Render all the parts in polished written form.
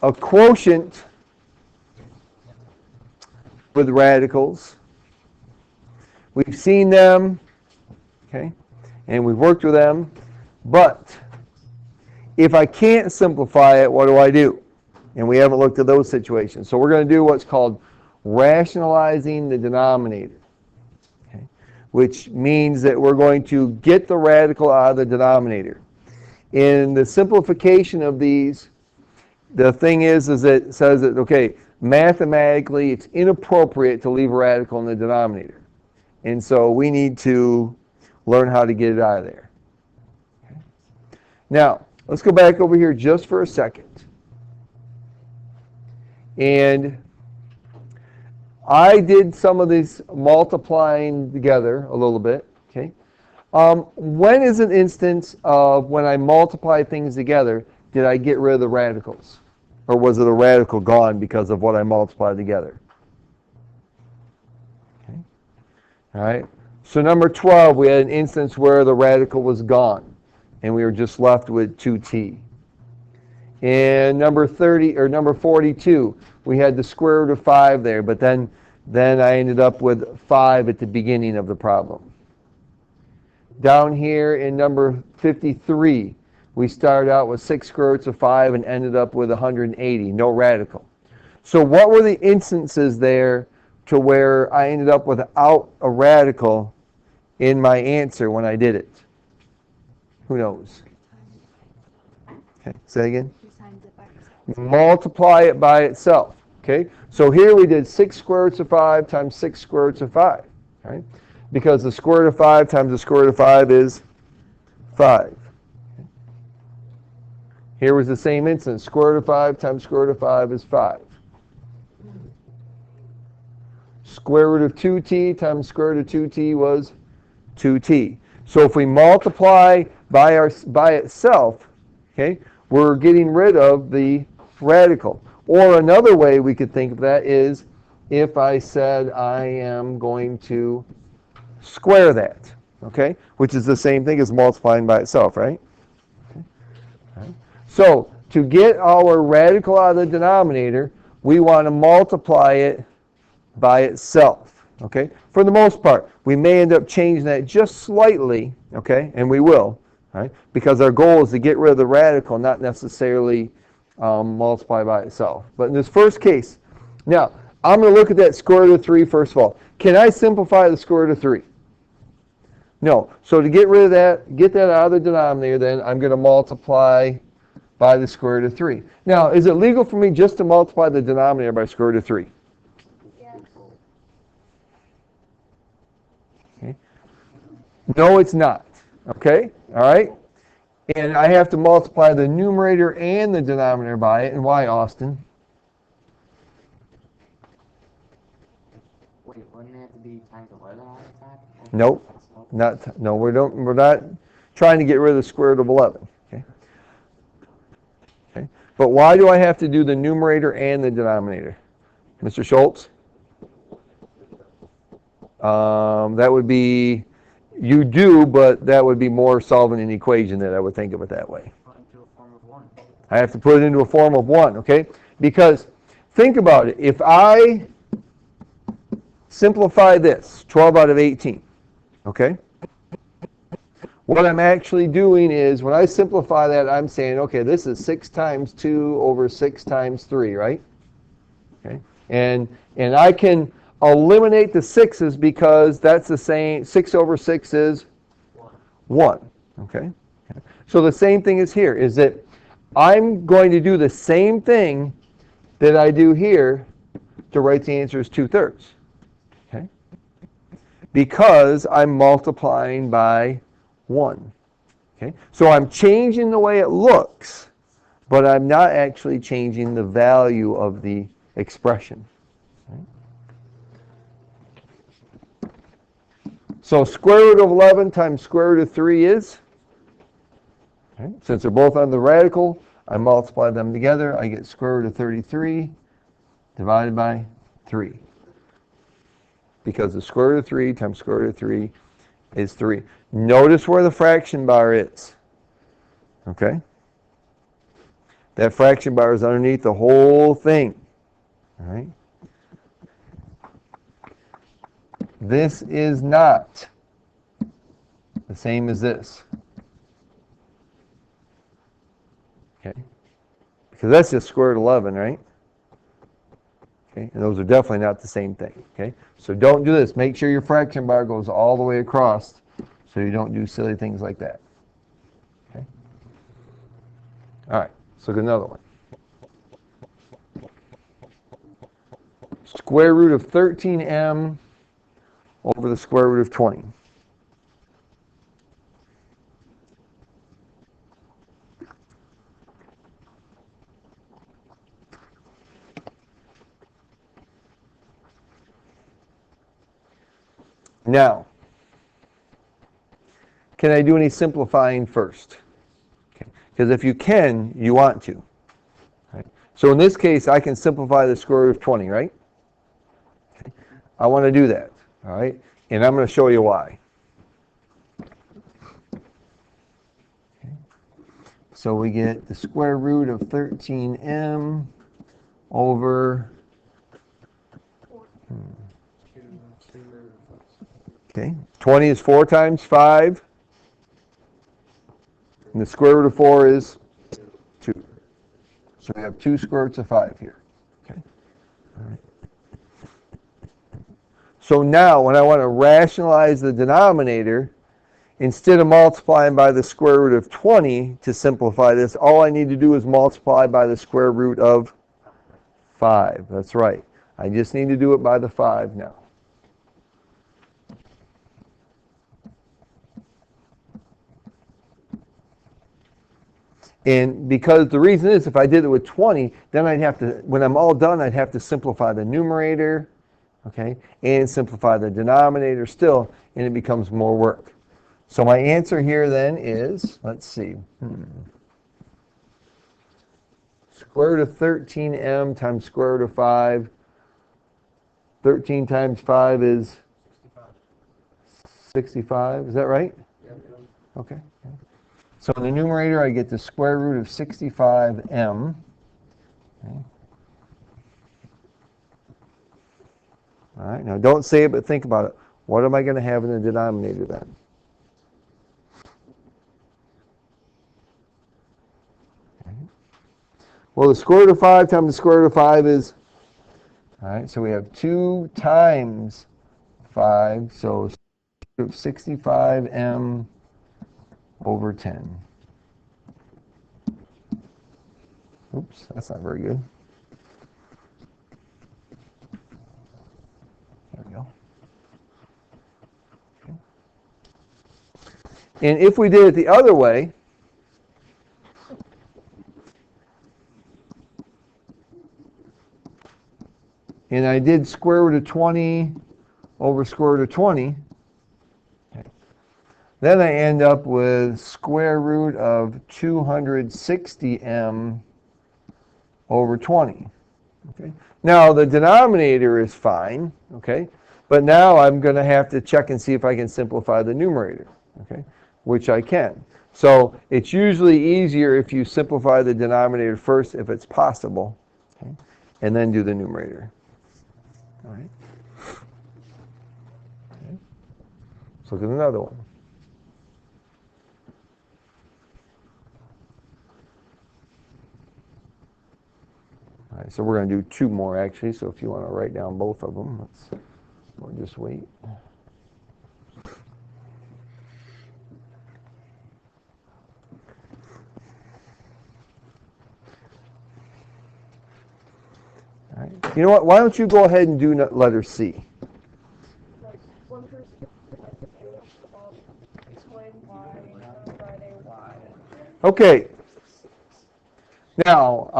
a quotient with radicals. We've seen them, okay, and we've worked with them, but if I can't simplify it, what do? And we haven't looked at those situations. So we're going to do what's called rationalizing the denominator, okay, which means that we're going to get the radical out of the denominator. In the simplification of these, the thing is it says that, okay, mathematically it's inappropriate to leave a radical in the denominator. And so we need to learn how to get it out of there. Okay. Now, let's go back over here just for a second. And I did some of this multiplying together a little bit. Okay. When is an instance of when I multiply things together, did I get rid of the radicals? Or was it a radical gone because of what I multiplied together? Okay. All right. So number 12, we had an instance where the radical was gone, and we were just left with 2t. And number 42, we had the square root of 5 there, but then I ended up with 5 at the beginning of the problem. Down here in number 53, we started out with 6 square roots of 5 and ended up with 180, no radical. So what were the instances there to where I ended up without a radical in my answer when I did it? Who knows? Okay, say again. Multiply it by itself. Okay, so here we did 6 square roots of 5 times 6 square roots of 5. Right? Because the square root of 5 times the square root of 5 is 5. Okay. Here was the same instance. Square root of 5 times square root of 5 is 5. Square root of 2t times square root of 2t was 2t. So if we multiply by itself, okay, we're getting rid of the radical. Or another way we could think of that is if I said I am going to square that, okay, which is the same thing as multiplying by itself, right? Okay. Right. So to get our radical out of the denominator, we want to multiply it by itself, okay? For the most part, we may end up changing that just slightly, okay, and we will, right? Because our goal is to get rid of the radical, not necessarily multiply by itself. But in this first case, now, I'm going to look at that square root of 3 first of all. Can I simplify the square root of 3? No. So to get rid of that, get that out of the denominator, then I'm going to multiply by the square root of 3. Now, is it legal for me just to multiply the denominator by square root of 3? Yes. Okay. No, it's not. Okay? All right? And I have to multiply the numerator and the denominator by it. And why, Austin? Wait, wouldn't it have to be times 11 all the time? Nope. We're not trying to get rid of the square root of 11. Okay? Okay. But why do I have to do the numerator and the denominator? Mr. Schultz? That would be, you do, but that would be more solving an equation that I would think of it that way. Put into a form of 1. I have to put it into a form of 1, okay? Because think about it. If I simplify this, 12 out of 18, okay? What I'm actually doing is, when I simplify that, I'm saying, okay, this is 6 times 2 over 6 times 3, right? Okay? And I can eliminate the 6's because that's the same. 6 over 6 is 1. Okay? So the same thing is here, is that I'm going to do the same thing that I do here to write the answer as 2/3. Okay? Because I'm multiplying by 1. Okay? So I'm changing the way it looks, but I'm not actually changing the value of the expression. So square root of 11 times square root of 3 is, okay, since they're both on the radical, I multiply them together. I get square root of 33 divided by 3. Because the square root of 3 times square root of 3 is 3. Notice where the fraction bar is. Okay? That fraction bar is underneath the whole thing. All right? This is not the same as this. Okay? Because that's just square root 11, right? Okay? And those are definitely not the same thing. Okay? So don't do this. Make sure your fraction bar goes all the way across so you don't do silly things like that. Okay? All right. Let's look at another one. Square root of 13m over the square root of 20. Now, can I do any simplifying first? Because if you can, you want to. Right? So in this case, I can simplify the square root of 20, right? Okay. I want to do that, all right? And I'm going to show you why. Okay. So we get the square root of 13m over... Okay, 20 is 4 times 5. And the square root of 4 is 2. So we have 2 square roots of 5 here. Okay. All right. So now when I want to rationalize the denominator, instead of multiplying by the square root of 20 to simplify this, all I need to do is multiply by the square root of 5. That's right. I just need to do it by the 5 now. And because the reason is, if I did it with 20, then I'd have to, when I'm all done, I'd have to simplify the numerator, okay, and simplify the denominator still, and it becomes more work. So my answer here then is, let's see, square root of 13m times square root of 5. 13 times 5 is 65. Is that right? Okay. So in the numerator, I get the square root of 65m. Okay. All right, now don't say it, but think about it. What am I going to have in the denominator then? Okay. Well, the square root of 5 times the square root of 5 is, all right, so we have 2 times 5, so 65m over 10. Oops, that's not very good. There we go. Okay. And if we did it the other way, and I did square root of 20 over square root of 20, okay, then I end up with square root of 260m over 20. Okay. Now the denominator is fine, okay, but now I'm going to have to check and see if I can simplify the numerator, okay, which I can. So it's usually easier if you simplify the denominator first, if it's possible, okay, and then do the numerator. All right. Okay. Let's look at another one. All right, so we're going to do 2 more actually, so if you want to write down both of them, we'll just wait. All right. You know what, why don't you go ahead and do letter C? Okay. Now,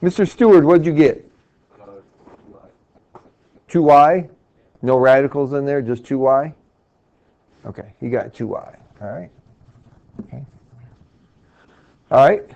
Mr. Stewart, what did you get? 2y? No radicals in there, just 2y? Okay, he got 2y. All right. Okay. All right.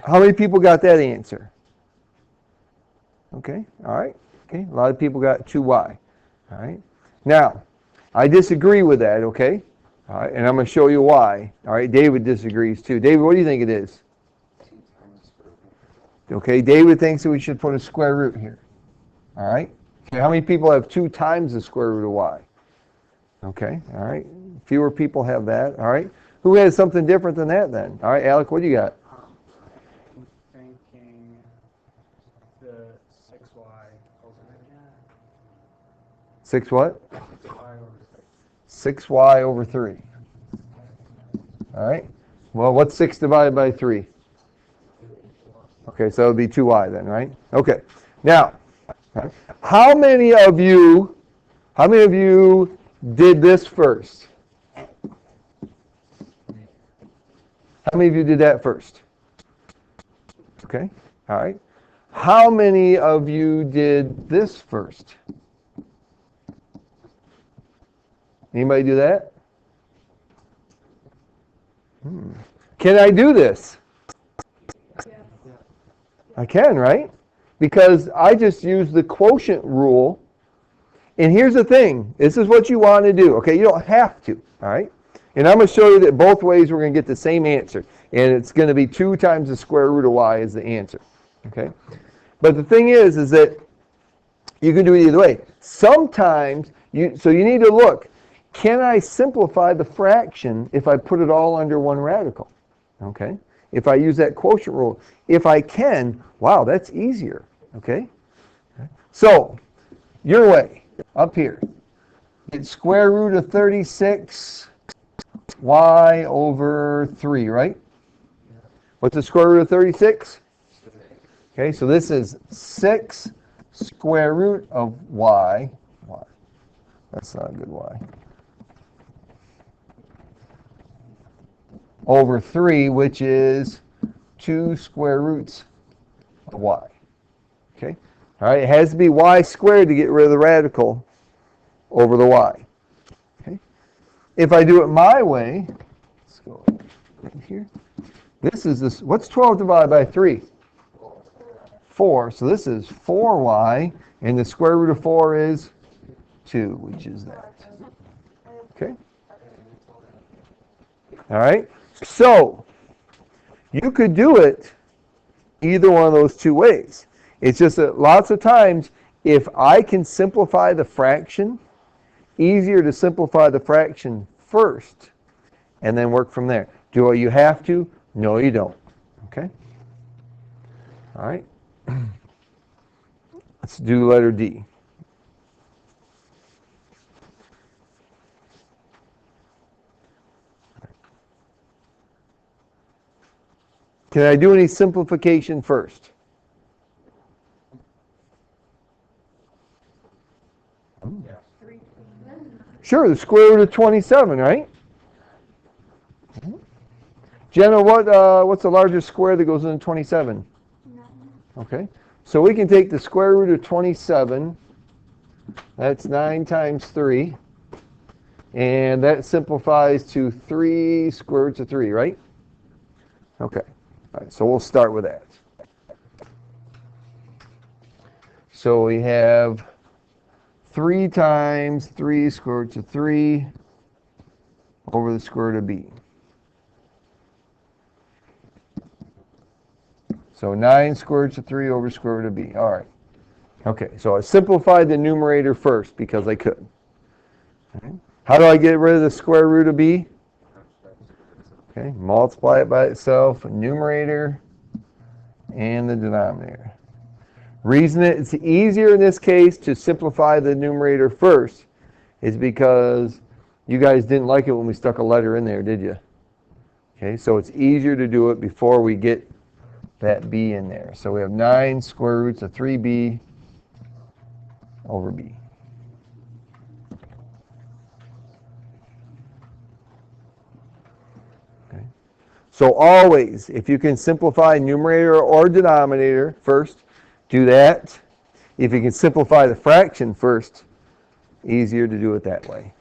How many people got that answer? Okay, all right. Okay, a lot of people got 2y. All right. Now, I disagree with that, okay? All right, and I'm going to show you why. All right, David disagrees too. David, what do you think it is? 2 times square root. Okay, David thinks that we should put a square root here. All right. Okay, how many people have 2 times the square root of y? Okay, all right. Fewer people have that. All right. Who has something different than that then? All right, Alec, what do you got? I'm thinking the 6y over 6 what? 6y over 6. 6y over 3. All right. Well, what's 6 divided by 3? Okay, so it would be 2y then, right? Okay. Now, how many of you did this first? How many of you did that first? Okay. All right. How many of you did this first? Anybody do that? Can I do this? I can, right? Because I just use the quotient rule. And here's the thing. This is what you want to do. Okay, you don't have to. All right? And I'm going to show you that both ways we're going to get the same answer. And it's going to be 2 times the square root of y is the answer. Okay? But the thing is that you can do it either way. Sometimes, so you need to look. Can I simplify the fraction if I put it all under one radical? Okay? If I use that quotient rule. If I can, wow, that's easier. Okay? So, your way, up here. It's square root of 36 y over 3, right? What's the square root of 36? Okay, so this is 6 square root of y. That's not a good y. Over 3, which is 2 square roots of y. Okay? All right, it has to be y squared to get rid of the radical over the y. Okay? If I do it my way, let's go right here. This is this. What's 12 divided by 3? 4. So this is 4y, and the square root of 4 is 2, which is that. Okay? All right? So, you could do it either one of those 2 ways. It's just that lots of times, if I can simplify the fraction, easier to simplify the fraction first and then work from there. Do you have to? No, you don't. Okay? All right. Let's do letter D. Can I do any simplification first? Sure, the square root of 27, right? Jenna, what's the largest square that goes into 27? 9. Okay, so we can take the square root of 27. That's 9 times 3. And that simplifies to 3 square roots of 3, right? Okay, all right, so we'll start with that. So we have 3 times 3 square roots of 3 over the square root of b. So 9 square roots of 3 over square root of b. All right. Okay, so I simplified the numerator first because I could. Okay. How do I get rid of the square root of b? Okay, multiply it by itself, numerator and the denominator. Reason it's easier in this case to simplify the numerator first is because you guys didn't like it when we stuck a letter in there, did you? Okay, so it's easier to do it before we get that b in there. So we have 9 square roots of 3b over b. Okay. So always, if you can simplify numerator or denominator first, do that. If you can simplify the fraction first, easier to do it that way.